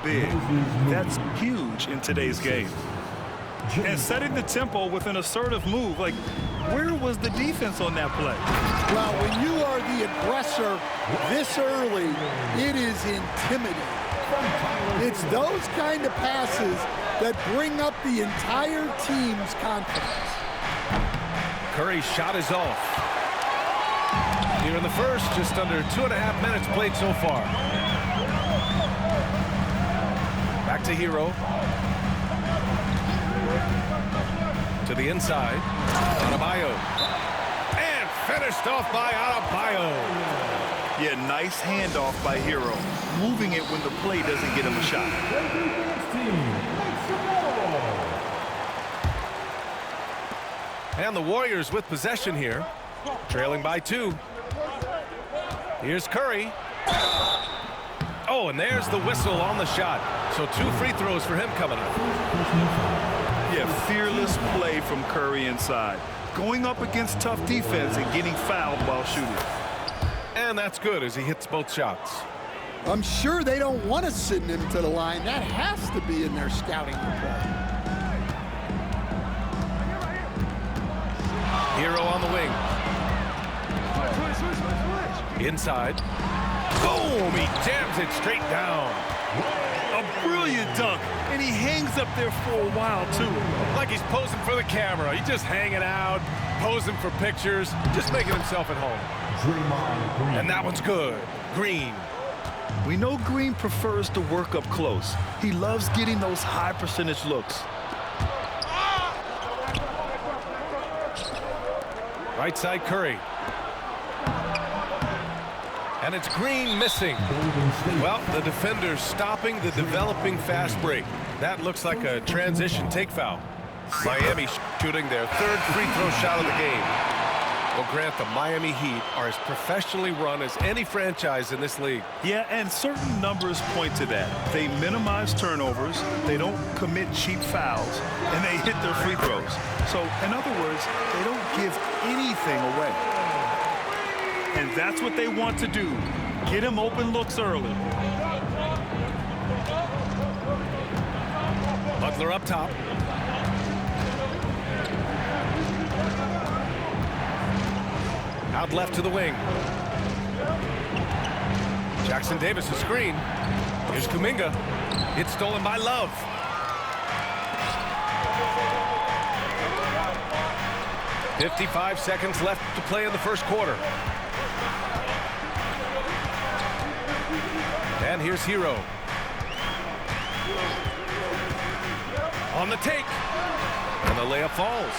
big. That's huge in today's game. And setting the tempo with an assertive move, like, where was the defense on that play? Well, when you are the aggressor this early, it is intimidating. It's those kind of passes that bring up the entire team's confidence. Curry's shot is off. Here in the first, just under 2.5 minutes played so far. Back to Hero. To the inside. Adebayo. And finished off by Adebayo. Yeah, nice handoff by Hero. Moving it when the play doesn't get him a shot. And the Warriors with possession here. Trailing by 2. Here's Curry. Oh, and there's the whistle on the shot. So 2 free throws for him coming up. Yeah, fearless play from Curry inside. Going up against tough defense and getting fouled while shooting. And that's good as he hits both shots. I'm sure they don't want to send him to the line. That has to be in their scouting report. Hero on the wing. Inside. Boom! He jams it straight down. A brilliant dunk, and he hangs up there for a while, too. Like he's posing for the camera. He's just hanging out, posing for pictures, just making himself at home. And that one's good. Green. We know Green prefers to work up close. He loves getting those high percentage looks. Right side Curry. And it's Green missing. Well, the defender's stopping the developing fast break. That looks like a transition take foul. Miami shooting their 3rd free throw shot of the game. Well, Grant, the Miami Heat are as professionally run as any franchise in this league. Yeah, and certain numbers point to that. They minimize turnovers, they don't commit cheap fouls, and they hit their free throws. So, in other words, they don't give anything away. And that's what they want to do. Get him open looks early. Butler up top. Out left to the wing. Jackson Davis a screen. Here's Kuminga. It's stolen by Love. "55 seconds left to play in the first quarter. And here's Hero. On the take. And the layup falls.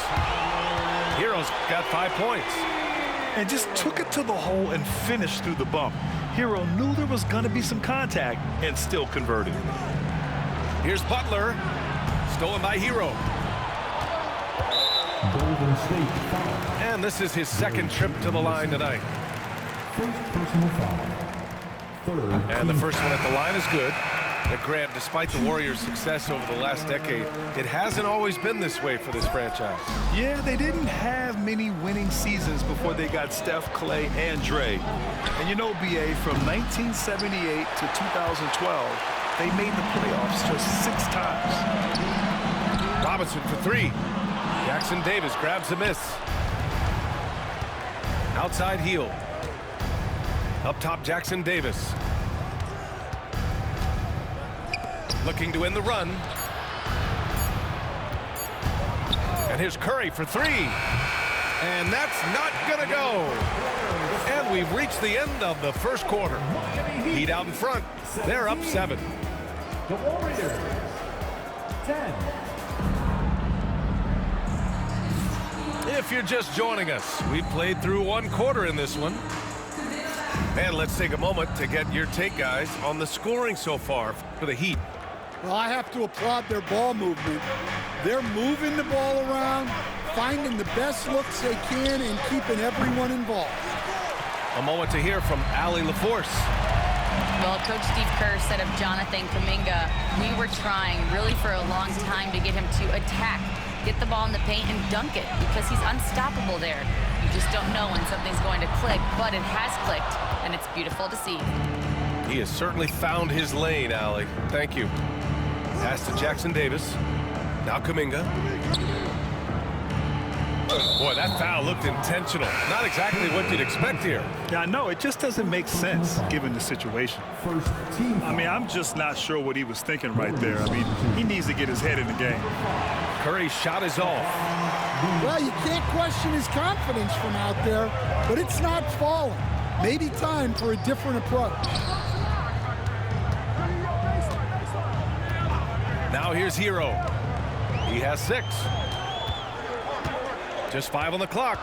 Hero's got 5 points. And just took it to the hole and finished through the bump. Hero knew there was going to be some contact and still converted. Here's Butler. Stolen by Hero. Golden State foul. And this is his 2nd trip to the line tonight. First personal foul. And the first one at the line is good. But Grant, despite the Warriors' success over the last decade, it hasn't always been this way for this franchise. Yeah, they didn't have many winning seasons before they got Steph, Clay, and Dre. And you know, BA, from 1978 to 2012, they made the playoffs just 6 times. Robinson for 3. Jackson Davis grabs the miss. Outside heel. Up top, Jackson Davis. Looking to win the run. And here's Curry for 3. And that's not gonna go. And we've reached the end of the first quarter. Heat out in front. They're up 7. The Warriors, 10. If you're just joining us, we've played through 1 quarter in this one. And let's take a moment to get your take, guys, on the scoring so far for the Heat. Well, I have to applaud their ball movement. They're moving the ball around, finding the best looks they can, and keeping everyone involved. A moment to hear from Allie LaForce. Well, Coach Steve Kerr said of Jonathan Kuminga, we were trying really for a long time to get him to attack, get the ball in the paint and dunk it, because he's unstoppable there. You just don't know when something's going to click, but it has clicked, and it's beautiful to see. He has certainly found his lane, Allie. Thank you. Pass to Jackson Davis. Now Kuminga. Boy, that foul looked intentional. Not exactly what you'd expect here. Yeah, I know. It just doesn't make sense given the situation. First team I mean, I'm just not sure what he was thinking right there. I mean, he needs to get his head in the game. Curry's shot is off. Well, you can't question his confidence from out there, but it's not falling. Maybe time for a different approach. Now here's Hero. He has 6. Just 5 on the clock.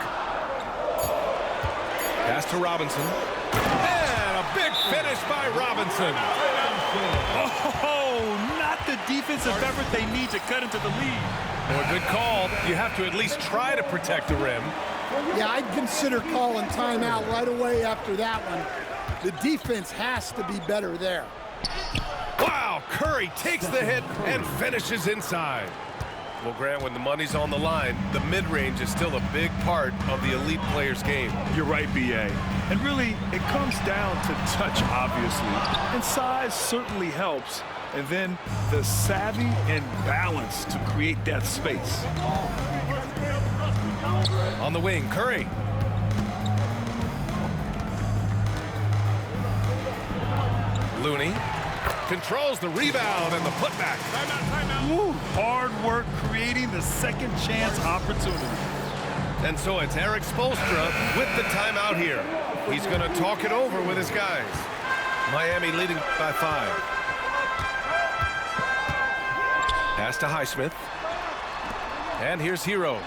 Pass to Robinson. And a big finish by Robinson. Oh, not the defensive effort they need to cut into the lead. Well, a good call. You have to at least try to protect the rim. Yeah, I'd consider calling timeout right away after that one. The defense has to be better there. Wow, Curry takes the hit and finishes inside. Well, Grant, when the money's on the line, the mid-range is still a big part of the elite player's game. You're right, B.A. And really, it comes down to touch, obviously. And size certainly helps. And then the savvy and balance to create that space. On the wing, Curry. Looney controls the rebound and the putback. Woo, hard work creating the second chance opportunity. And so it's Eric Spoelstra with the timeout here. He's going to talk it over with his guys. Miami leading by 5. Pass to Highsmith. And here's Hero.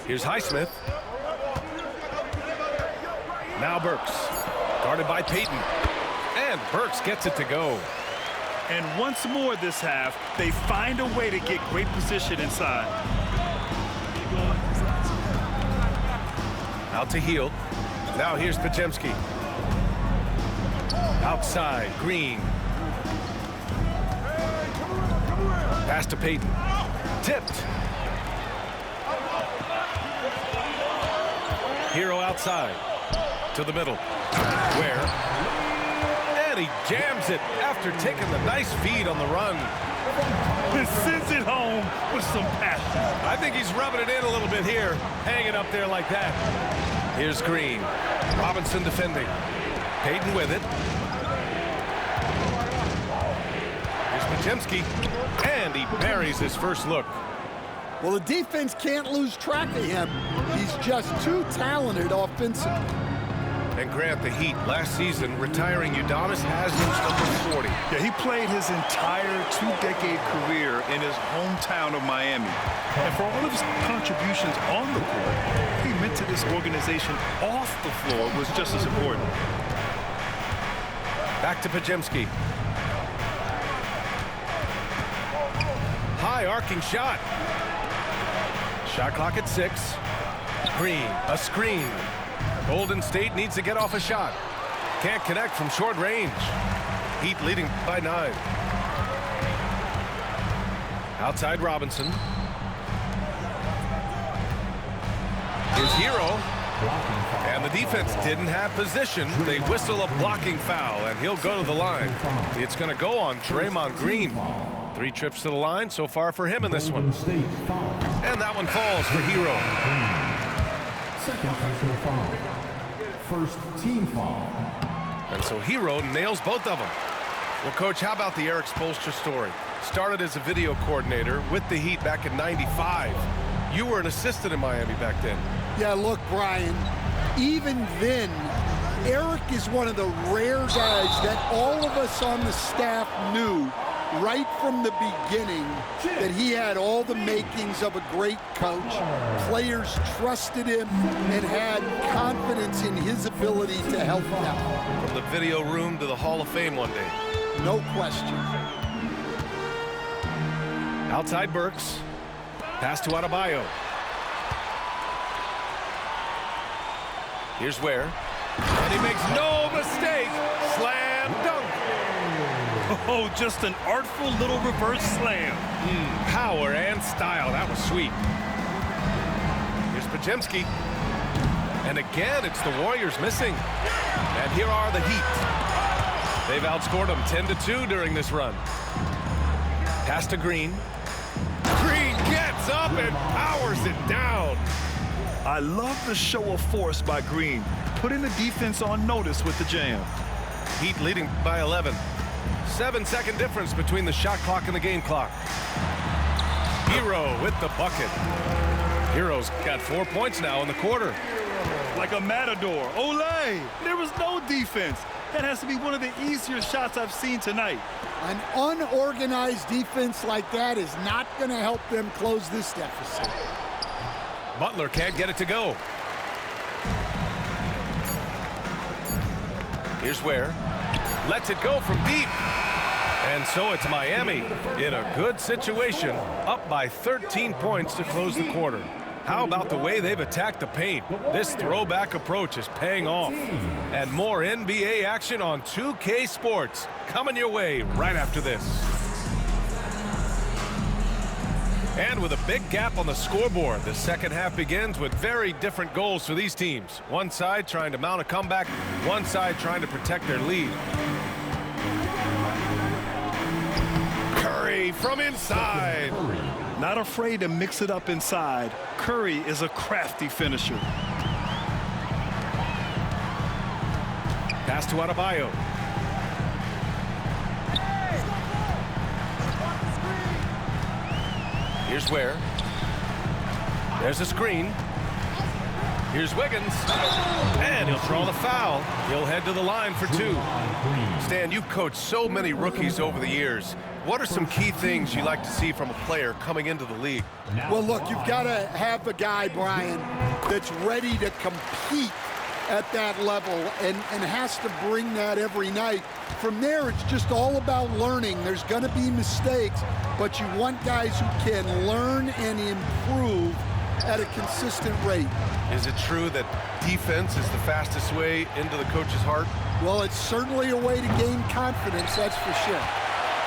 Here's Highsmith. Now Burks. Guarded by Payton. And Burks gets it to go. And once more this half, they find a way to get great position inside. Out to Hield. Now here's Podziemski. Outside, Green. Pass to Payton. Tipped. Hero outside. To the middle. Where? And he jams it after taking the nice feed on the run. He sends it home with some passion. I think he's rubbing it in a little bit here. Hanging up there like that. Here's Green. Robinson defending. Payton with it. Here's Podziemski. And he buries his first look. Well, the defense can't lose track of him. He's just too talented offensively. And Grant, the Heat last season retiring Udonis Haslem's number 40. Yeah, he played his entire 2-decade career in his hometown of Miami. And for all of his contributions on the court, he meant to this organization off the floor was just as important. Back to Podziemski. High arcing shot. Shot clock at 6. Green, a screen. Golden State needs to get off a shot. Can't connect from short range. Heat leading by 9. Outside Robinson. Here's Hero. And the defense didn't have position. They whistle a blocking foul, and he'll go to the line. It's going to go on Draymond Green. 3 trips to the line so far for him in this one. And that one falls for Hero. Second personal foul. First team foul. And so Hero nails both of them. Well, Coach, how about the Eric Spoelstra story? Started as a video coordinator with the Heat back in '95. You were an assistant in Miami back then. Yeah, look, Brian, even then, Eric is one of the rare guys that all of us on the staff knew right from the beginning that he had all the makings of a great coach. Players trusted him and had confidence in his ability to help them. From the video room to the Hall of Fame one day. No question. Outside Burks. Pass to Adebayo. Here's Ware. And he makes no mistake. Slam dunk. Oh, just an artful little reverse slam. Power and style. That was sweet. Here's Podziemski. And again, it's the Warriors missing. And here are the Heat. They've outscored them 10-2 during this run. Pass to Green. Green gets up and powers it down. I love the show of force by Green, putting the defense on notice with the jam. Heat leading by 11. 7-second difference between the shot clock and the game clock. Hero with the bucket. Hero's got 4 points now in the quarter. Like a matador. Olay! There was no defense. That has to be one of the easier shots I've seen tonight. An unorganized defense like that is not going to help them close this deficit. Butler can't get it to go. Here's Ware. Lets it go from deep. And so it's Miami in a good situation, up by 13 points to close the quarter. How about the way they've attacked the paint? This throwback approach is paying off. And more NBA action on 2K Sports coming your way right after this. And with a big gap on the scoreboard, the second half begins with very different goals for these teams. One side trying to mount a comeback, one side trying to protect their lead. Curry from inside. Not afraid to mix it up inside. Curry is a crafty finisher. Pass to Adebayo. Here's Ware. There's a screen. Here's Wiggins. And he'll draw the foul. He'll head to the line for two. Stan, you've coached so many rookies over the years. What are some key things you like to see from a player coming into the league? Well, look, you've got to have a guy, Brian, that's ready to compete at that level and has to bring that every night. From there, it's just all about learning. There's going to be mistakes, but you want guys who can learn and improve at a consistent rate. Is it true that defense is the fastest way into the coach's heart? Well, it's certainly a way to gain confidence, that's for sure.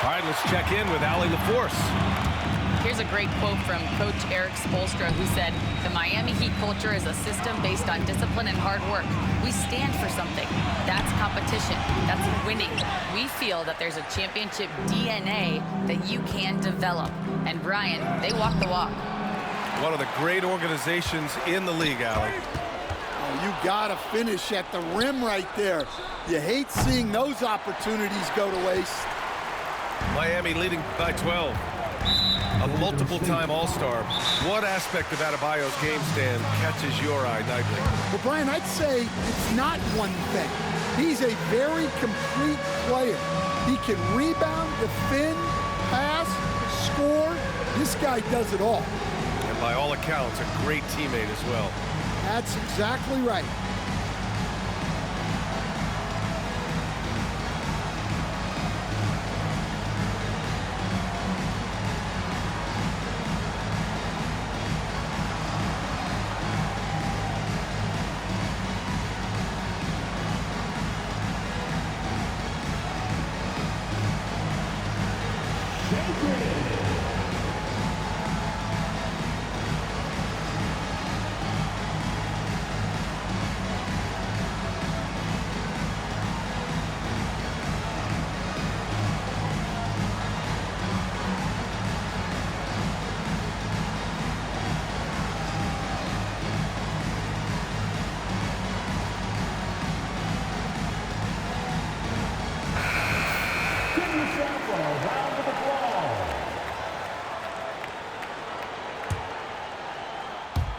All right, let's check in with Allie LaForce. Here's a great quote from Coach Eric Spoelstra, who said, "The Miami Heat culture is a system based on discipline and hard work. We stand for something. That's competition. That's winning. We feel that there's a championship DNA that you can develop." And Brian, they walk the walk. One of the great organizations in the league, Allie. Oh, you got to finish at the rim right there. You hate seeing those opportunities go to waste. Miami leading by 12. A multiple-time All-Star. What aspect of Adebayo's game, Stan, catches your eye nightly? Well, Brian, I'd say it's not one thing. He's a very complete player. He can rebound, defend, pass, score. This guy does it all. And by all accounts, a great teammate as well. That's exactly right.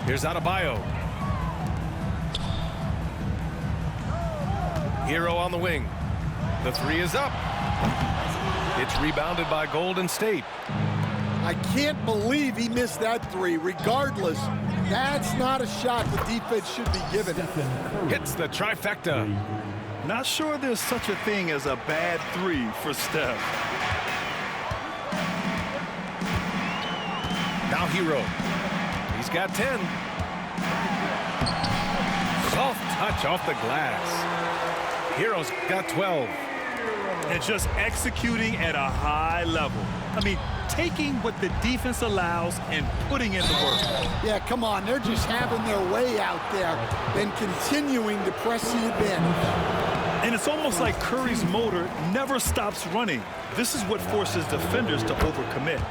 Here's Adebayo. Hero on the wing. The three is up. It's rebounded by Golden State. I can't believe he missed that three. Regardless, that's not a shot the defense should be giving him. Hits the trifecta. Not sure there's such a thing as a bad three for Steph. Now Hero. He's got 10. Soft touch off the glass. Hero's got 12. And just executing at a high level. I mean, taking what the defense allows and putting in the work. Yeah, come on. They're just having their way out there and continuing to press the advantage. And it's almost like Curry's motor never stops running. This is what forces defenders to overcommit.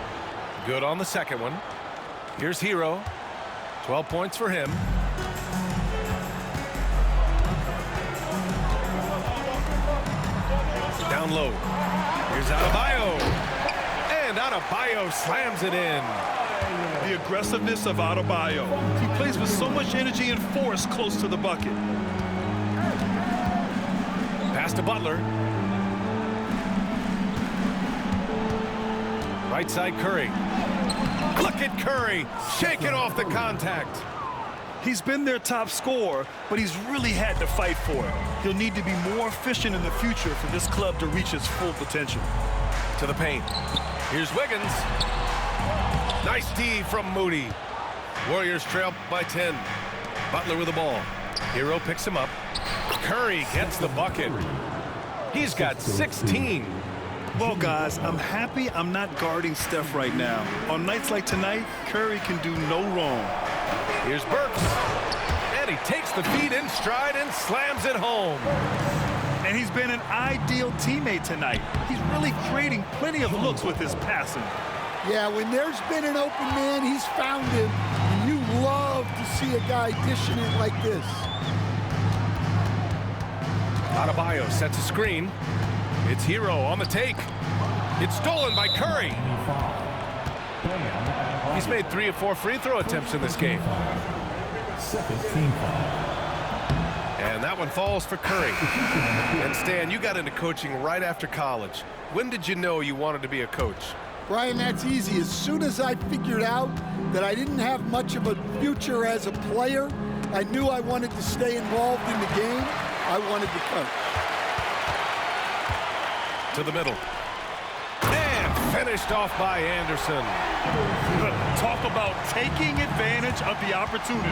Good on the second one. Here's Hero. 12 points for him. Down low. Here's Adebayo. And Adebayo slams it in. The aggressiveness of Adebayo. He plays with so much energy and force close to the bucket. Pass to Butler. Right side Curry. Look at Curry shaking off the contact. He's been their top scorer, but he's really had to fight for it. He'll need to be more efficient in the future for this club to reach its full potential. To the paint. Here's Wiggins. Nice D from Moody. Warriors trail by 10. Butler with the ball. Hero picks him up. Curry gets the bucket. He's got 16. Well, guys, I'm happy I'm not guarding Steph right now. On nights like tonight, Curry can do no wrong. Here's Burks. And he takes the feed in stride and slams it home. And he's been an ideal teammate tonight. He's really creating plenty of looks with his passing. Yeah, when there's been an open man, he's found him. And you love to see a guy dishing it like this. Adebayo sets a screen. It's Hero on the take. It's stolen by Curry. He's made 3 or 4 free throw attempts in this game. Second team foul. And that one falls for Curry. And Stan, you got into coaching right after college. When did you know you wanted to be a coach? Brian, that's easy. As soon as I figured out that I didn't have much of a future as a player, I knew I wanted to stay involved in the game. I wanted to coach. To the middle. And finished off by Anderson. Talk about taking advantage of the opportunity.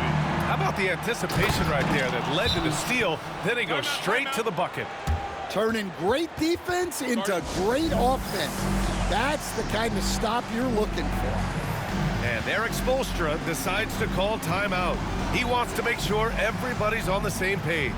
How about the anticipation right there that led to the steal? Then he goes straight to the bucket. Turning great defense into great offense. That's the kind of stop you're looking for. And Eric Spoelstra decides to call timeout. He wants to make sure everybody's on the same page.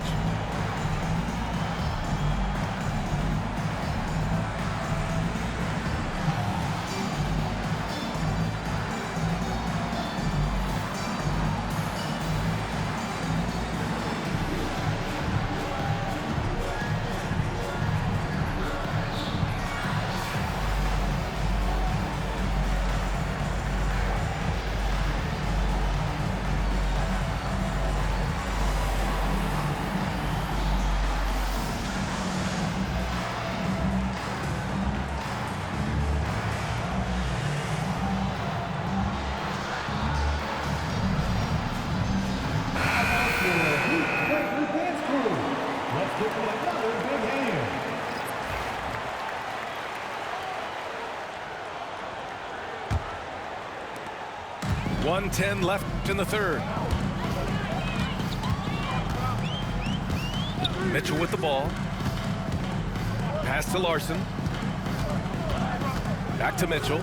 Let's give them another big hand. .110 left in the third. Mitchell with the ball. Pass to Larson. Back to Mitchell.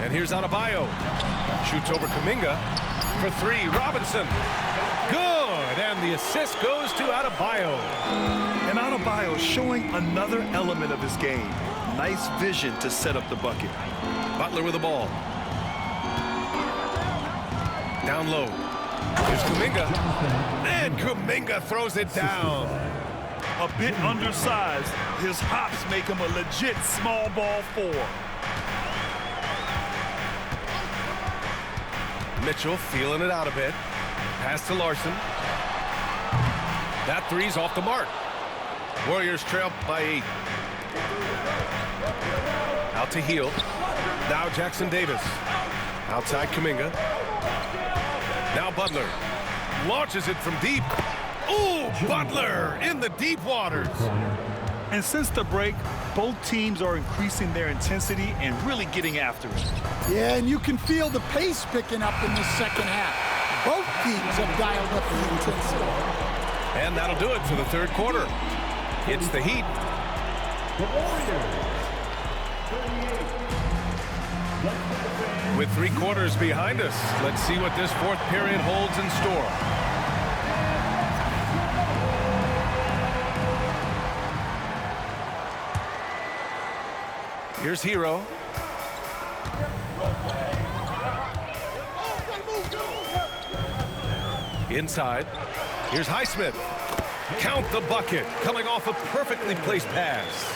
And here's Adebayo. Shoots over Kuminga for 3. Robinson. Good. And the assist goes to Adebayo. And Adebayo showing another element of his game. Nice vision to set up the bucket. Butler with the ball. Down low. Here's Kuminga. And Kuminga throws it down. A bit undersized, his hops make him a legit small ball 4. Mitchell feeling it out a bit. Pass to Larson. That three's off the mark. Warriors trail by 8. Out to Heel. Now Jackson Davis. Outside Kuminga. Now Butler. Launches it from deep. Ooh, Butler in the deep waters. And since the break, both teams are increasing their intensity and really getting after it. Yeah, and you can feel the pace picking up in the second half. Both teams have dialed up the intensity. And that'll do it for the third quarter. It's the Heat. With 3 quarters behind us, let's see what this fourth period holds in store. Here's Hero. Inside. Here's Highsmith. Count the bucket. Coming off a perfectly placed pass.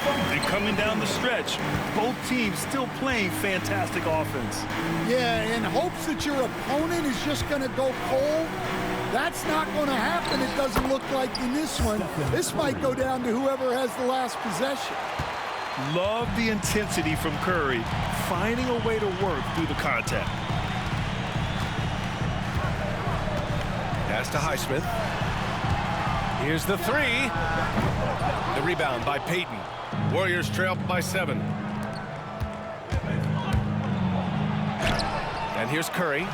And coming down the stretch, both teams still playing fantastic offense. Yeah, in hopes that your opponent is just going to go cold. That's not going to happen, it doesn't look like in this one. This might go down to whoever has the last possession. Love the intensity from Curry, finding a way to work through the contact. Pass to Highsmith. Here's the 3. The rebound by Payton. Warriors trail by 7. And here's Curry.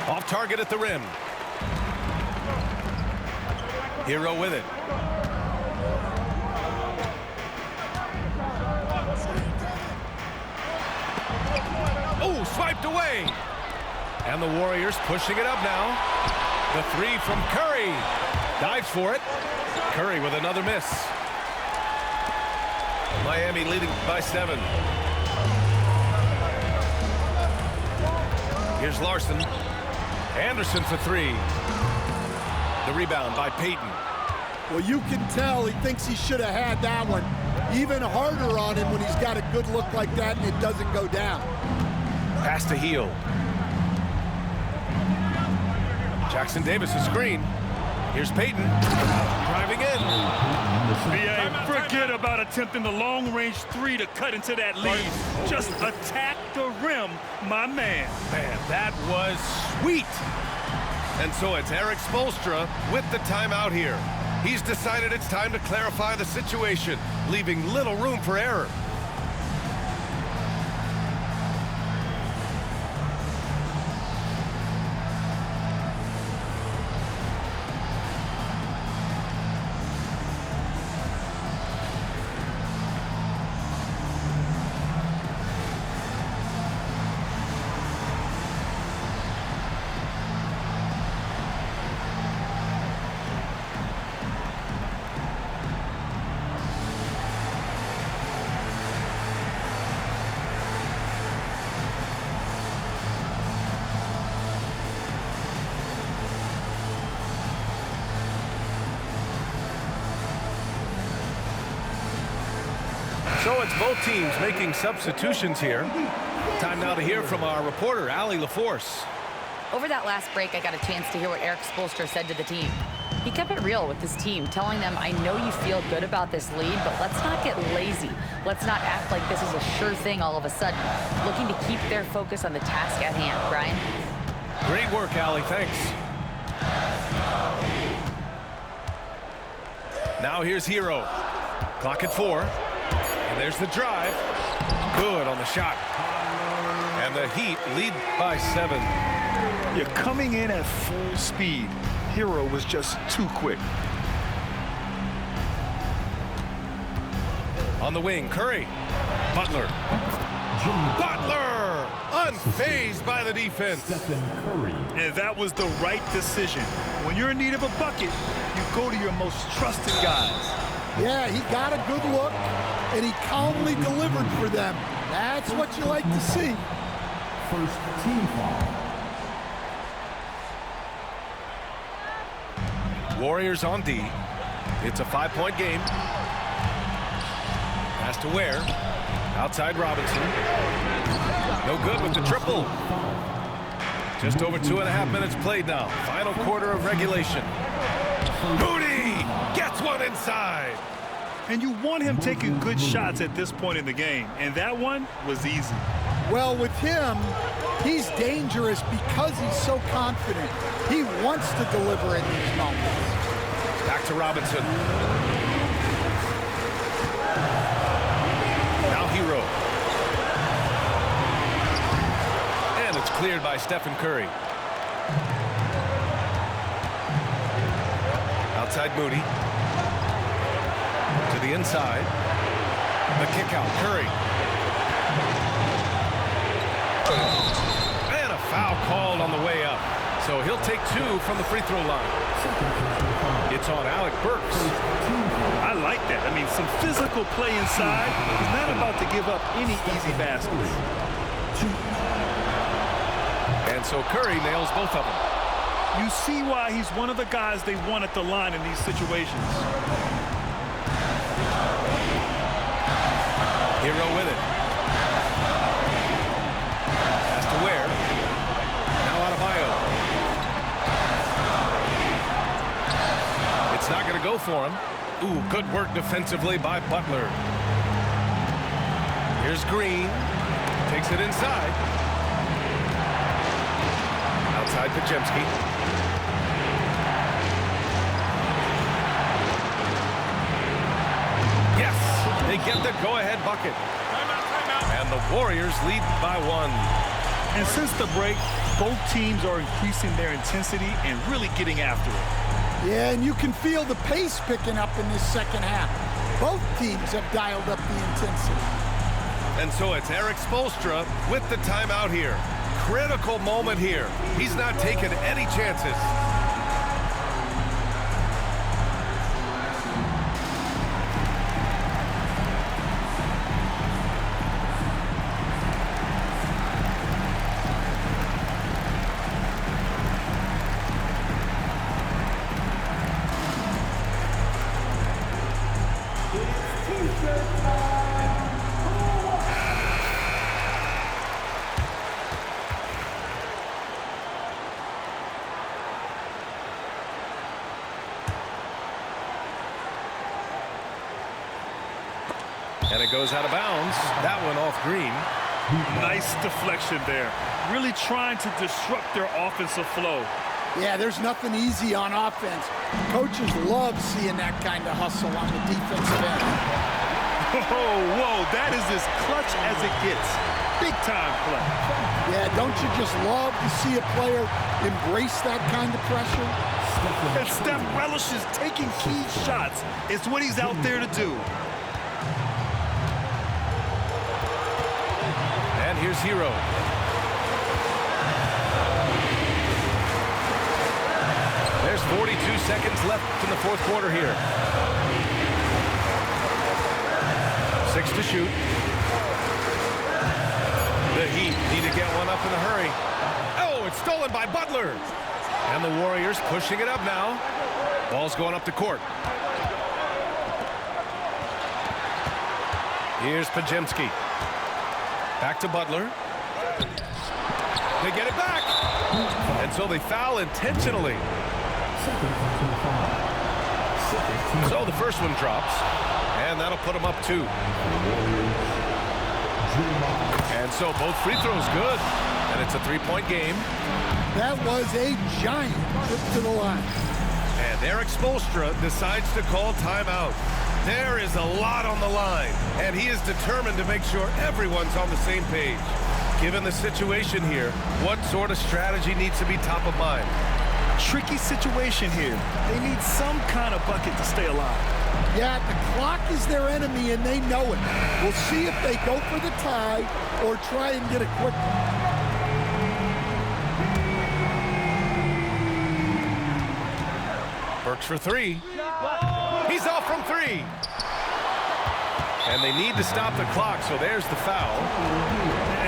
Off target at the rim. Hero with it. Oh, swiped away. And the Warriors pushing it up now. The 3 from Curry. Dives for it. Curry with another miss. Miami leading by 7. Here's Larson. Anderson for 3. The rebound by Payton. Well, you can tell he thinks he should have had that one. Even harder on him when he's got a good look like that and it doesn't go down. Pass to Heel. Jackson Davis, a screen. Here's Payton. Driving in. Forget about attempting the long-range 3 to cut into that lead. Just attack the rim, my man. Man, that was sweet. And so it's Erik Spoelstra with the timeout here. He's decided it's time to clarify the situation, leaving little room for error. So it's both teams making substitutions here. Time now to hear from our reporter, Allie LaForce. Over that last break, I got a chance to hear what Erik Spoelstra said to the team. He kept it real with his team, telling them, I know you feel good about this lead, but let's not get lazy. Let's not act like this is a sure thing all of a sudden. Looking to keep their focus on the task at hand. Brian? Great work, Allie. Thanks. Now here's Hero. Clock at 4. And there's the drive. Good on the shot. And the Heat lead by 7. You're coming in at full speed. Hero was just too quick. On the wing, Curry. Butler. Butler! Unfazed by the defense. And that was the right decision. When you're in need of a bucket, you go to your most trusted guys. Yeah, he got a good look, and he calmly delivered for them. That's what you like to see. First team foul. Warriors on D. It's a 5-point game. Pass to Ware. Outside Robinson. No good with the triple. Just over 2.5 minutes played now. Final quarter of regulation. Moody gets one inside. And you want him taking good shots at this point in the game. And that one was easy. Well, with him, he's dangerous because he's so confident. He wants to deliver in these moments. Back to Robinson. Now Hero. And it's cleared by Stephen Curry. Outside Moody. To the inside. The kick out. Curry. And a foul called on the way up. So he'll take 2 from the free throw line. It's on Alec Burks. I like that. I mean, some physical play inside. He's not about to give up any easy baskets. And so Curry nails both of them. You see why he's one of the guys they want at the line in these situations. Hero with it. Pass to Ware. Now out of Bio. It's not going to go for him. Ooh, good work defensively by Butler. Here's Green. Takes it inside. Outside Pajemski. Yes, they get the go-ahead bucket. And the Warriors lead by 1. And since the break, both teams are increasing their intensity and really getting after it. Yeah, and you can feel the pace picking up in this second half. Both teams have dialed up the intensity. And so it's Eric Spoelstra with the timeout here. Critical moment here. He's not taking any chances. And it goes out of bounds. That one off Green. Nice deflection there. Really trying to disrupt their offensive flow. Yeah, there's nothing easy on offense. Coaches love seeing that kind of hustle on the defensive end. Whoa, that is as clutch as it gets. Big time play. Yeah, don't you just love to see a player embrace that kind of pressure? And Steph relishes taking key shots. It's what he's out there to do. And here's Hero. There's 42 seconds left in the fourth quarter here. 6 to shoot. The Heat need to get one up in a hurry. Oh, it's stolen by Butler. And the Warriors pushing it up now. Ball's going up the court. Here's Pajemski. Back to Butler. They get it back. And so they foul intentionally. So the first one drops. And that'll put them up 2. And so both free throws good. And it's a 3-point game. That was a giant trip to the line. And Eric Spoelstra decides to call timeout. There is a lot on the line, and he is determined to make sure everyone's on the same page. Given the situation here, what sort of strategy needs to be top of mind? Tricky situation here. They need some kind of bucket to stay alive. Yeah, the clock is their enemy, and they know it. We'll see if they go for the tie or try and get a quick one. Burks for 3. He's off from 3. And they need to stop the clock, so there's the foul.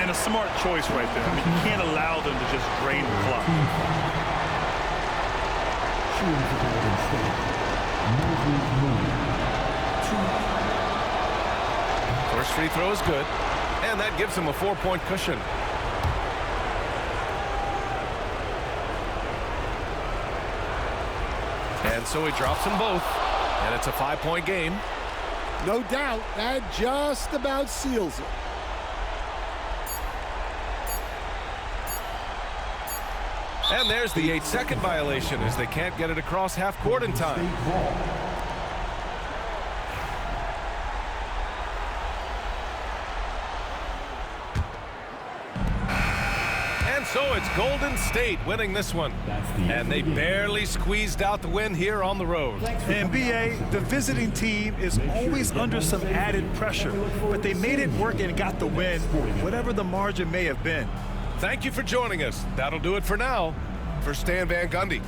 And a smart choice right there. I mean, you can't allow them to just drain the clock. First free throw is good, and that gives him a 4-point cushion. And so he drops them both, and it's a 5-point game. No doubt, that just about seals it. And there's the 8-second violation as they can't get it across half court in time. And so it's Golden State winning this one. And they barely squeezed out the win here on the road. And BA, the visiting team is always under some added pressure, but they made it work and got the win, whatever the margin may have been. Thank you for joining us. That'll do it for now. For Stan Van Gundy,